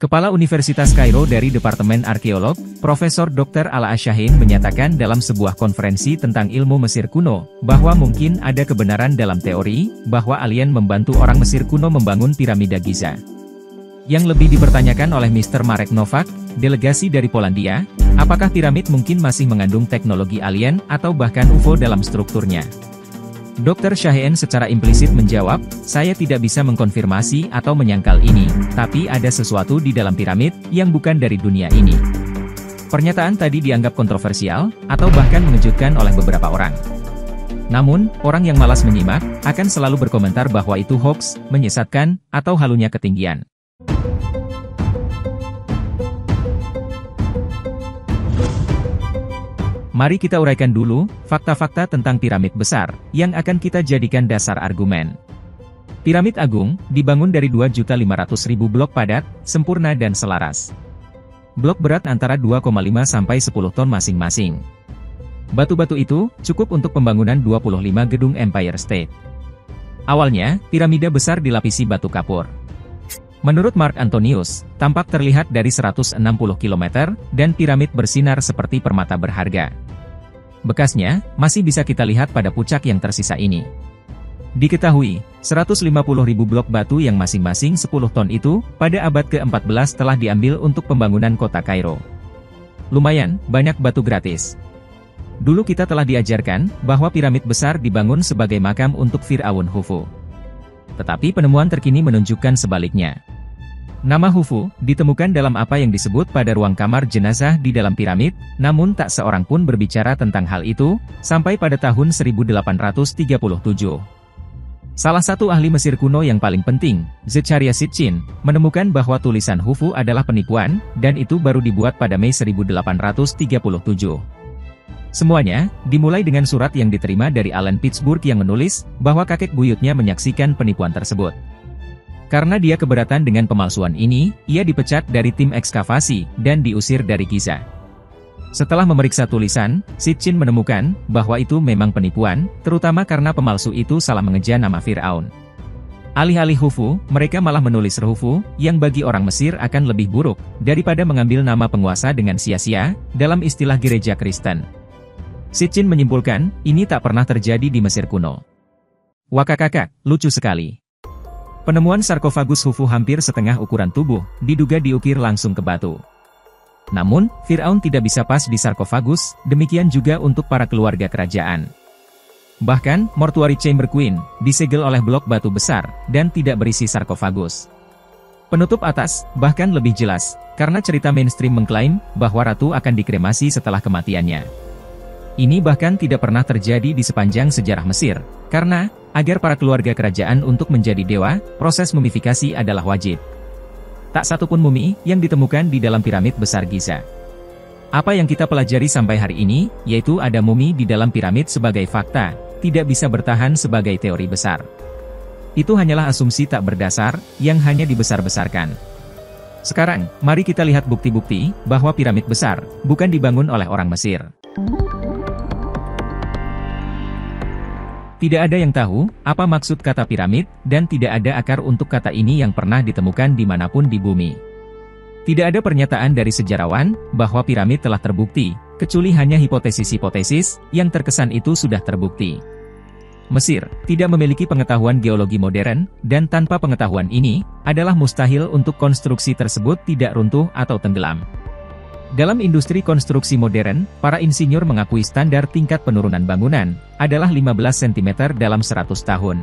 Kepala Universitas Kairo dari Departemen Arkeolog, Profesor Dr. Ala Ash-Shaheen menyatakan dalam sebuah konferensi tentang ilmu Mesir kuno, bahwa mungkin ada kebenaran dalam teori, bahwa alien membantu orang Mesir kuno membangun piramida Giza. Yang lebih dipertanyakan oleh Mr. Marek Nowak, delegasi dari Polandia, apakah piramid mungkin masih mengandung teknologi alien atau bahkan UFO dalam strukturnya. Dr. Shaheen secara implisit menjawab, saya tidak bisa mengkonfirmasi atau menyangkal ini, tapi ada sesuatu di dalam piramid, yang bukan dari dunia ini. Pernyataan tadi dianggap kontroversial, atau bahkan mengejutkan oleh beberapa orang. Namun, orang yang malas menyimak, akan selalu berkomentar bahwa itu hoax, menyesatkan, atau halunya ketinggian. Mari kita uraikan dulu, fakta-fakta tentang piramid besar, yang akan kita jadikan dasar argumen. Piramid Agung, dibangun dari 2.500.000 blok padat, sempurna dan selaras. Blok berat antara 2,5 sampai 10 ton masing-masing. Batu-batu itu, cukup untuk pembangunan 25 gedung Empire State. Awalnya, piramida besar dilapisi batu kapur. Menurut Mark Antonius, tampak terlihat dari 160 km, dan piramid bersinar seperti permata berharga. Bekasnya, masih bisa kita lihat pada puncak yang tersisa ini. Diketahui, 150.000 blok batu yang masing-masing 10 ton itu, pada abad ke-14 telah diambil untuk pembangunan kota Kairo. Lumayan, banyak batu gratis. Dulu kita telah diajarkan, bahwa piramid besar dibangun sebagai makam untuk Fir'aun Khufu. Tetapi penemuan terkini menunjukkan sebaliknya. Nama Khufu ditemukan dalam apa yang disebut pada ruang kamar jenazah di dalam piramid, namun tak seorang pun berbicara tentang hal itu, sampai pada tahun 1837. Salah satu ahli Mesir kuno yang paling penting, Zecharia Sitchin, menemukan bahwa tulisan Khufu adalah penipuan, dan itu baru dibuat pada Mei 1837. Semuanya, dimulai dengan surat yang diterima dari Allen Pittsburgh yang menulis, bahwa kakek buyutnya menyaksikan penipuan tersebut. Karena dia keberatan dengan pemalsuan ini, ia dipecat dari tim ekskavasi, dan diusir dari Giza. Setelah memeriksa tulisan, Sitchin menemukan, bahwa itu memang penipuan, terutama karena pemalsu itu salah mengeja nama Fir'aun. Alih-alih Khufu, mereka malah menulis Khufu, yang bagi orang Mesir akan lebih buruk, daripada mengambil nama penguasa dengan sia-sia, dalam istilah gereja Kristen. Sitchin menyimpulkan, ini tak pernah terjadi di Mesir kuno. Wakakakak, lucu sekali. Penemuan sarkofagus Khufu hampir setengah ukuran tubuh, diduga diukir langsung ke batu. Namun, Fir'aun tidak bisa pas di sarkofagus, demikian juga untuk para keluarga kerajaan. Bahkan, mortuary chamber Queen, disegel oleh blok batu besar, dan tidak berisi sarkofagus. Penutup atas, bahkan lebih jelas, karena cerita mainstream mengklaim, bahwa ratu akan dikremasi setelah kematiannya. Ini bahkan tidak pernah terjadi di sepanjang sejarah Mesir, karena, agar para keluarga kerajaan untuk menjadi dewa, proses mumifikasi adalah wajib. Tak satu pun mumi yang ditemukan di dalam piramid besar Giza. Apa yang kita pelajari sampai hari ini, yaitu ada mumi di dalam piramid sebagai fakta, tidak bisa bertahan sebagai teori besar. Itu hanyalah asumsi tak berdasar, yang hanya dibesar-besarkan. Sekarang, mari kita lihat bukti-bukti, bahwa piramid besar, bukan dibangun oleh orang Mesir. Tidak ada yang tahu, apa maksud kata piramid, dan tidak ada akar untuk kata ini yang pernah ditemukan dimanapun di bumi. Tidak ada pernyataan dari sejarawan, bahwa piramid telah terbukti, kecuali hanya hipotesis-hipotesis, yang terkesan itu sudah terbukti. Mesir, tidak memiliki pengetahuan geologi modern, dan tanpa pengetahuan ini, adalah mustahil untuk konstruksi tersebut tidak runtuh atau tenggelam. Dalam industri konstruksi modern, para insinyur mengakui standar tingkat penurunan bangunan, adalah 15 cm dalam 100 tahun.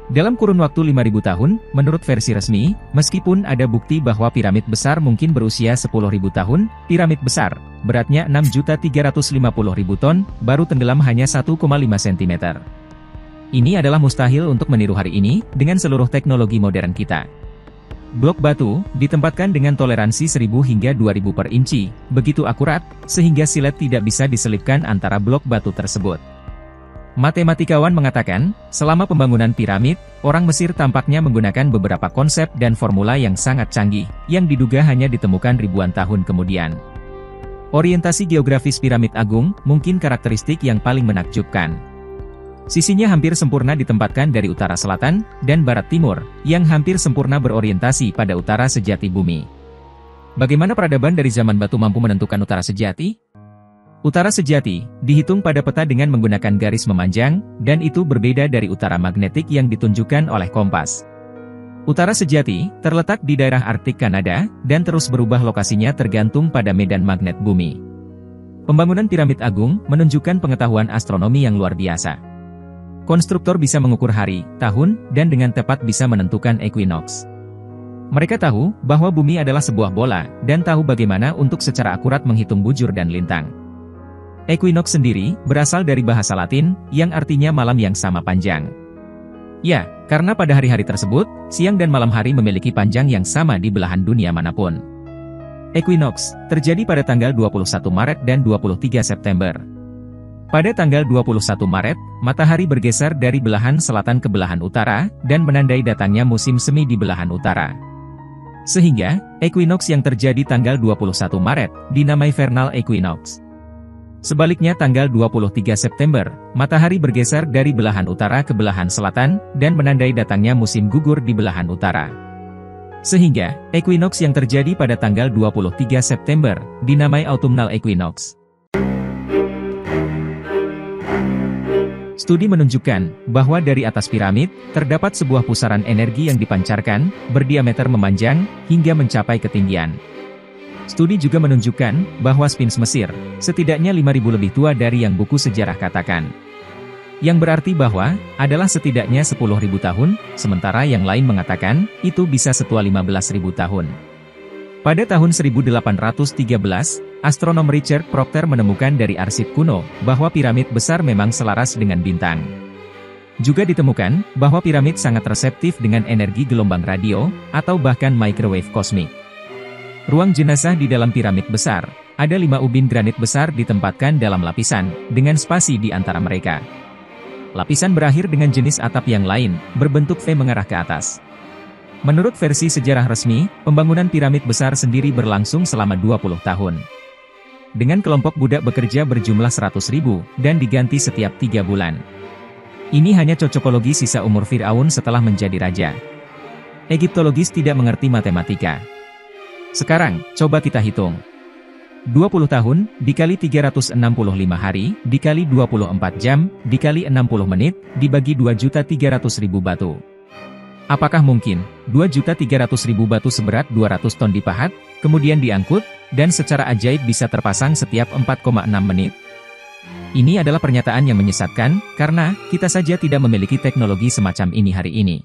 Dalam kurun waktu 5.000 tahun, menurut versi resmi, meskipun ada bukti bahwa piramid besar mungkin berusia 10.000 tahun, piramid besar, beratnya 6.350.000 ton, baru tenggelam hanya 1,5 cm. Ini adalah mustahil untuk meniru hari ini, dengan seluruh teknologi modern kita. Blok batu, ditempatkan dengan toleransi 1000 hingga 2000 per inci, begitu akurat, sehingga silet tidak bisa diselipkan antara blok batu tersebut. Matematikawan mengatakan, selama pembangunan piramid, orang Mesir tampaknya menggunakan beberapa konsep dan formula yang sangat canggih, yang diduga hanya ditemukan ribuan tahun kemudian. Orientasi geografis piramid agung, mungkin karakteristik yang paling menakjubkan. Sisinya hampir sempurna ditempatkan dari utara selatan, dan barat timur, yang hampir sempurna berorientasi pada utara sejati bumi. Bagaimana peradaban dari zaman batu mampu menentukan utara sejati? Utara sejati dihitung pada peta dengan menggunakan garis memanjang, dan itu berbeda dari utara magnetik yang ditunjukkan oleh kompas. Utara sejati terletak di daerah Arktik Kanada, dan terus berubah lokasinya tergantung pada medan magnet bumi. Pembangunan piramid agung menunjukkan pengetahuan astronomi yang luar biasa. Konstruktor bisa mengukur hari, tahun, dan dengan tepat bisa menentukan equinox. Mereka tahu bahwa bumi adalah sebuah bola, dan tahu bagaimana untuk secara akurat menghitung bujur dan lintang. Equinox sendiri berasal dari bahasa Latin, yang artinya malam yang sama panjang. Ya, karena pada hari-hari tersebut, siang dan malam hari memiliki panjang yang sama di belahan dunia manapun. Equinox terjadi pada tanggal 21 Maret dan 23 September. Pada tanggal 21 Maret, matahari bergeser dari belahan selatan ke belahan utara, dan menandai datangnya musim semi di belahan utara. Sehingga, equinox yang terjadi tanggal 21 Maret, dinamai vernal equinox. Sebaliknya tanggal 23 September, matahari bergeser dari belahan utara ke belahan selatan, dan menandai datangnya musim gugur di belahan utara. Sehingga, equinox yang terjadi pada tanggal 23 September, dinamai autumnal equinox. Studi menunjukkan bahwa dari atas piramid, terdapat sebuah pusaran energi yang dipancarkan, berdiameter memanjang, hingga mencapai ketinggian. Studi juga menunjukkan bahwa Sphinx Mesir, setidaknya 5.000 lebih tua dari yang buku sejarah katakan. Yang berarti bahwa, adalah setidaknya 10.000 tahun, sementara yang lain mengatakan, itu bisa setua 15.000 tahun. Pada tahun 1813, astronom Richard Proctor menemukan dari arsip kuno, bahwa piramid besar memang selaras dengan bintang. Juga ditemukan, bahwa piramid sangat reseptif dengan energi gelombang radio, atau bahkan microwave kosmik. Ruang jenazah di dalam piramid besar, ada 5 ubin granit besar ditempatkan dalam lapisan, dengan spasi di antara mereka. Lapisan berakhir dengan jenis atap yang lain, berbentuk V mengarah ke atas. Menurut versi sejarah resmi, pembangunan piramid besar sendiri berlangsung selama 20 tahun. Dengan kelompok budak bekerja berjumlah 100.000, dan diganti setiap 3 bulan. Ini hanya cocokologi sisa umur Fir'aun setelah menjadi raja. Egiptologis tidak mengerti matematika. Sekarang, coba kita hitung. 20 tahun, dikali 365 hari, dikali 24 jam, dikali 60 menit, dibagi 2.300.000 batu. Apakah mungkin, 2.300.000 batu seberat 200 ton dipahat, kemudian diangkut, dan secara ajaib bisa terpasang setiap 4,6 menit? Ini adalah pernyataan yang menyesatkan, karena, kita saja tidak memiliki teknologi semacam ini hari ini.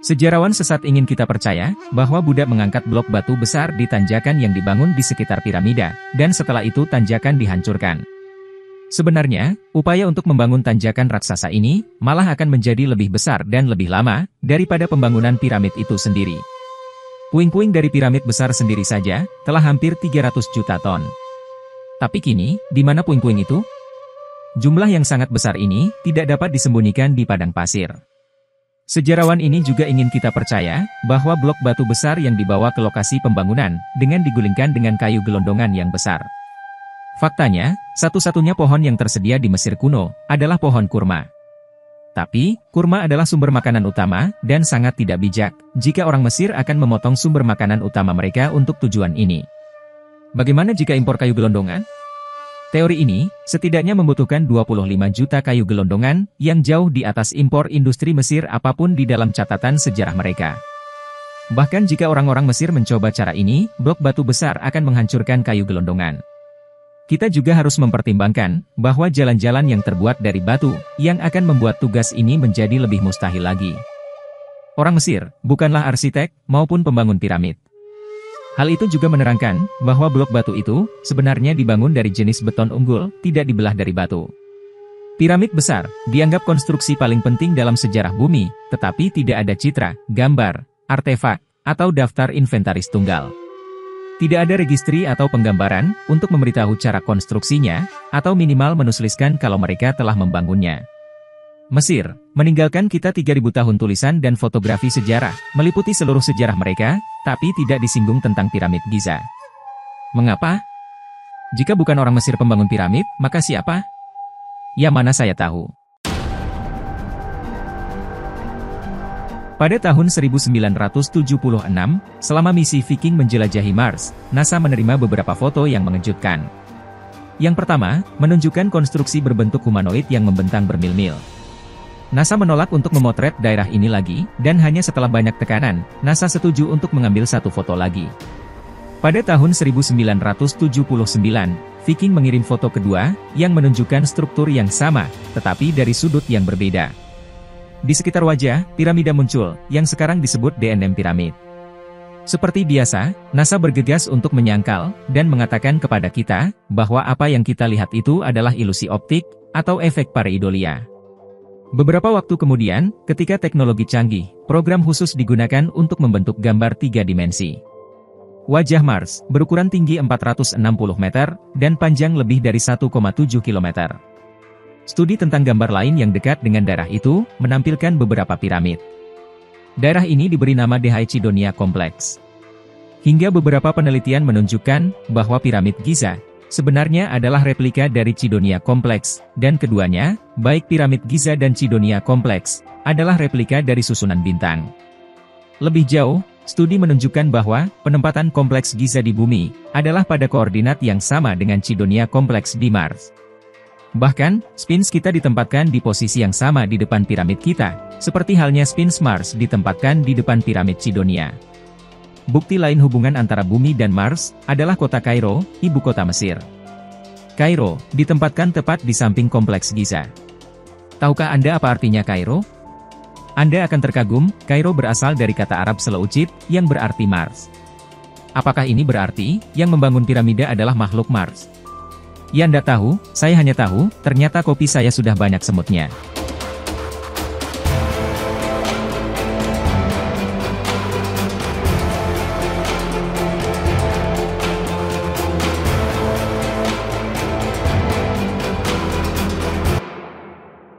Sejarawan sesat ingin kita percaya, bahwa Buddha mengangkat blok batu besar di tanjakan yang dibangun di sekitar piramida, dan setelah itu tanjakan dihancurkan. Sebenarnya, upaya untuk membangun tanjakan raksasa ini, malah akan menjadi lebih besar dan lebih lama, daripada pembangunan piramid itu sendiri. Puing-puing dari piramid besar sendiri saja, telah hampir 300 juta ton. Tapi kini, di mana puing-puing itu? Jumlah yang sangat besar ini, tidak dapat disembunyikan di padang pasir. Sejarawan ini juga ingin kita percaya, bahwa blok batu besar yang dibawa ke lokasi pembangunan, dengan digulingkan dengan kayu gelondongan yang besar. Faktanya, satu-satunya pohon yang tersedia di Mesir kuno, adalah pohon kurma. Tapi, kurma adalah sumber makanan utama, dan sangat tidak bijak, jika orang Mesir akan memotong sumber makanan utama mereka untuk tujuan ini. Bagaimana jika impor kayu gelondongan? Teori ini, setidaknya membutuhkan 25 juta kayu gelondongan, yang jauh di atas impor industri Mesir apapun di dalam catatan sejarah mereka. Bahkan jika orang-orang Mesir mencoba cara ini, blok batu besar akan menghancurkan kayu gelondongan. Kita juga harus mempertimbangkan, bahwa jalan-jalan yang terbuat dari batu, yang akan membuat tugas ini menjadi lebih mustahil lagi. Orang Mesir, bukanlah arsitek, maupun pembangun piramid. Hal itu juga menerangkan, bahwa blok batu itu, sebenarnya dibangun dari jenis beton unggul, tidak dibelah dari batu. Piramid besar, dianggap konstruksi paling penting dalam sejarah bumi, tetapi tidak ada citra, gambar, artefak, atau daftar inventaris tunggal. Tidak ada registri atau penggambaran, untuk memberitahu cara konstruksinya, atau minimal menuliskan kalau mereka telah membangunnya. Mesir, meninggalkan kita 3.000 tahun tulisan dan fotografi sejarah, meliputi seluruh sejarah mereka, tapi tidak disinggung tentang piramid Giza. Mengapa? Jika bukan orang Mesir pembangun piramid, maka siapa? Ya mana saya tahu. Pada tahun 1976, selama misi Viking menjelajahi Mars, NASA menerima beberapa foto yang mengejutkan. Yang pertama, menunjukkan konstruksi berbentuk humanoid yang membentang bermil-mil. NASA menolak untuk memotret daerah ini lagi, dan hanya setelah banyak tekanan, NASA setuju untuk mengambil satu foto lagi. Pada tahun 1979, Viking mengirim foto kedua, yang menunjukkan struktur yang sama, tetapi dari sudut yang berbeda. Di sekitar wajah, piramida muncul, yang sekarang disebut DNM Pyramid. Seperti biasa, NASA bergegas untuk menyangkal, dan mengatakan kepada kita, bahwa apa yang kita lihat itu adalah ilusi optik, atau efek pareidolia. Beberapa waktu kemudian, ketika teknologi canggih, program khusus digunakan untuk membentuk gambar 3 dimensi. Wajah Mars, berukuran tinggi 460 meter, dan panjang lebih dari 1,7 km. Studi tentang gambar lain yang dekat dengan daerah itu, menampilkan beberapa piramid. Daerah ini diberi nama Dhyai Cydonia Complex. Hingga beberapa penelitian menunjukkan, bahwa piramid Giza, sebenarnya adalah replika dari Cydonia Complex, dan keduanya, baik piramid Giza dan Cydonia Complex, adalah replika dari susunan bintang. Lebih jauh, studi menunjukkan bahwa, penempatan kompleks Giza di bumi, adalah pada koordinat yang sama dengan Cydonia Complex di Mars. Bahkan, Sphinx kita ditempatkan di posisi yang sama di depan piramid kita, seperti halnya Sphinx Mars ditempatkan di depan piramid Cydonia. Bukti lain hubungan antara bumi dan Mars, adalah kota Kairo, ibu kota Mesir. Kairo, ditempatkan tepat di samping kompleks Giza. Tahukah Anda apa artinya Kairo? Anda akan terkagum, Kairo berasal dari kata Arab Seleucid, yang berarti Mars. Apakah ini berarti, yang membangun piramida adalah makhluk Mars? Ya Anda tahu, saya hanya tahu, ternyata kopi saya sudah banyak semutnya.